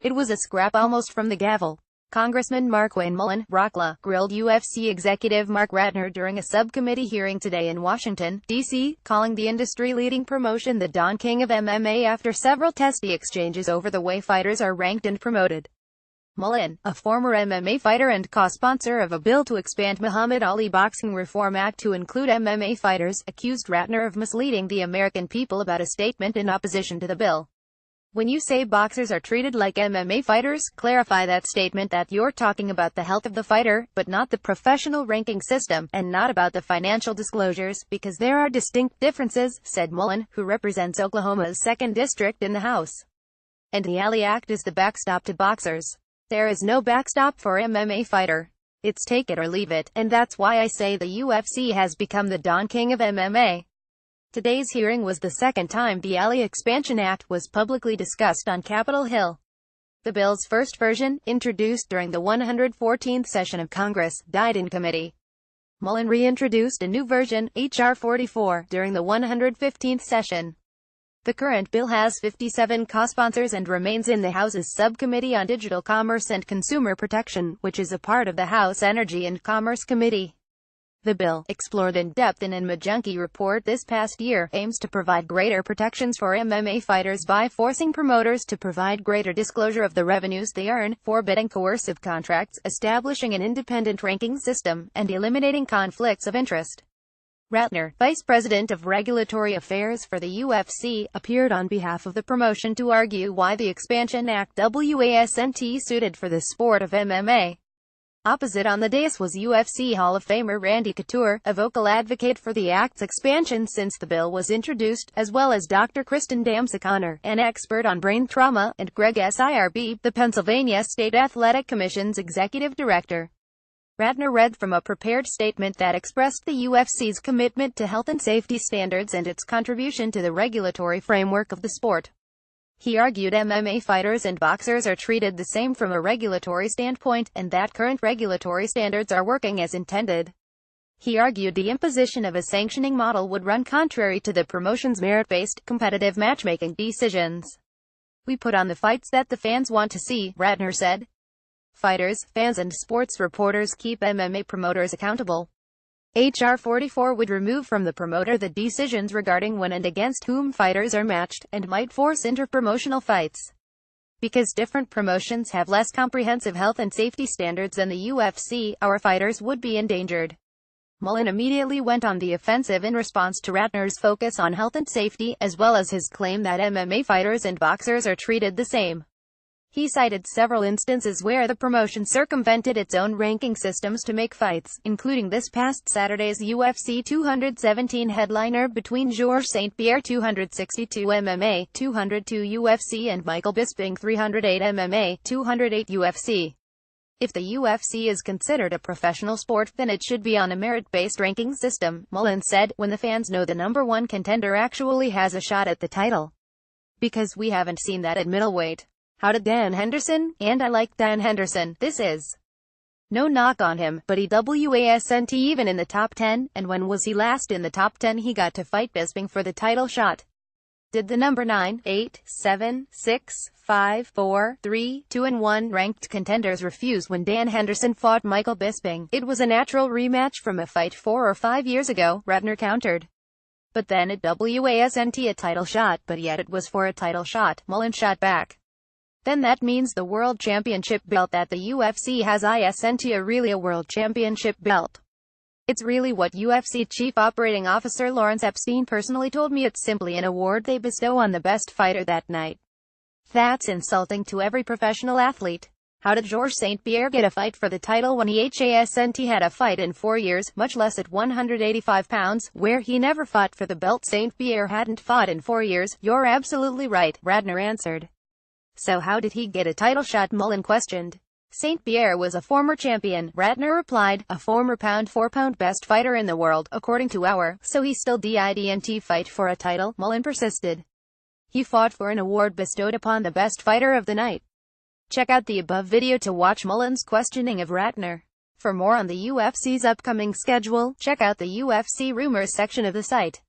It was a scrap almost from the gavel. Congressman Markwayne Mullin, ROkla, grilled UFC executive Mark Ratner during a subcommittee hearing today in Washington, D.C., calling the industry-leading promotion the Don King of MMA after several testy exchanges over the way fighters are ranked and promoted. Mullin, a former MMA fighter and co-sponsor of a bill to expand Muhammad Ali Boxing Reform Act to include MMA fighters, accused Ratner of misleading the American people about a statement in opposition to the bill. When you say boxers are treated like MMA fighters, clarify that statement that you're talking about the health of the fighter, but not the professional ranking system, and not about the financial disclosures, because there are distinct differences, said Mullin, who represents Oklahoma's 2nd District in the House. And the Ali Act is the backstop to boxers. There is no backstop for MMA fighter. It's take it or leave it, and that's why I say the UFC has become the Don King of MMA. Today's hearing was the second time the Ali Expansion Act was publicly discussed on Capitol Hill. The bill's first version, introduced during the 114th session of Congress, died in committee. Mullin reintroduced a new version, H.R. 44, during the 115th session. The current bill has 57 co-sponsors and remains in the House's Subcommittee on Digital Commerce and Consumer Protection, which is a part of the House Energy and Commerce Committee. The bill, explored in depth in an McJunkie report this past year, aims to provide greater protections for MMA fighters by forcing promoters to provide greater disclosure of the revenues they earn, forbidding coercive contracts, establishing an independent ranking system, and eliminating conflicts of interest. Ratner, Vice President of Regulatory Affairs for the UFC, appeared on behalf of the promotion to argue why the Expansion Act wasn't suited for the sport of MMA. Opposite on the dais was UFC Hall of Famer Randy Couture, a vocal advocate for the Act's expansion since the bill was introduced, as well as Dr. Kristen Damsik-Connor, an expert on brain trauma, and Greg Sirb, the Pennsylvania State Athletic Commission's executive director. Ratner read from a prepared statement that expressed the UFC's commitment to health and safety standards and its contribution to the regulatory framework of the sport. He argued MMA fighters and boxers are treated the same from a regulatory standpoint, and that current regulatory standards are working as intended. He argued the imposition of a sanctioning model would run contrary to the promotion's merit-based, competitive matchmaking decisions. We put on the fights that the fans want to see, Ratner said. Fighters, fans and sports reporters keep MMA promoters accountable. H.R. 44 would remove from the promoter the decisions regarding when and against whom fighters are matched, and might force interpromotional fights. Because different promotions have less comprehensive health and safety standards than the UFC, our fighters would be endangered. Mullin immediately went on the offensive in response to Ratner's focus on health and safety, as well as his claim that MMA fighters and boxers are treated the same. He cited several instances where the promotion circumvented its own ranking systems to make fights, including this past Saturday's UFC 217 headliner between Georges St-Pierre 262 MMA, 202 UFC and Michael Bisping 308 MMA, 208 UFC. If the UFC is considered a professional sport, then it should be on a merit-based ranking system, Mullin said, when the fans know the number one contender actually has a shot at the title. Because we haven't seen that at middleweight. How did Dan Henderson? And I like Dan Henderson. This is no knock on him, but he wasn't even in the top 10, and when was he last in the top 10? He got to fight Bisping for the title shot. Did the number 9, 8, 7, 6, 5, 4, 3, 2 and 1 ranked contenders refuse when Dan Henderson fought Michael Bisping? It was a natural rematch from a fight 4 or 5 years ago, Ratner countered. But then it wasn't a title shot, but yet it was for a title shot, Mullin shot back. Then that means the World Championship belt that the UFC has isn't really a World Championship belt. It's really what UFC Chief Operating Officer Lawrence Epstein personally told me. It's simply an award they bestow on the best fighter that night. That's insulting to every professional athlete. How did Georges St-Pierre get a fight for the title when he hasn't had a fight in 4 years, much less at 185 pounds, where he never fought for the belt? St-Pierre hadn't fought in 4 years. You're absolutely right, Ratner answered. So how did he get a title shot? Mullin questioned. St-Pierre was a former champion, Ratner replied, a former pound-for-pound best fighter in the world, according to so he still didn't fight for a title, Mullin persisted. He fought for an award bestowed upon the best fighter of the night. Check out the above video to watch Mullin's questioning of Ratner. For more on the UFC's upcoming schedule, check out the UFC rumors section of the site.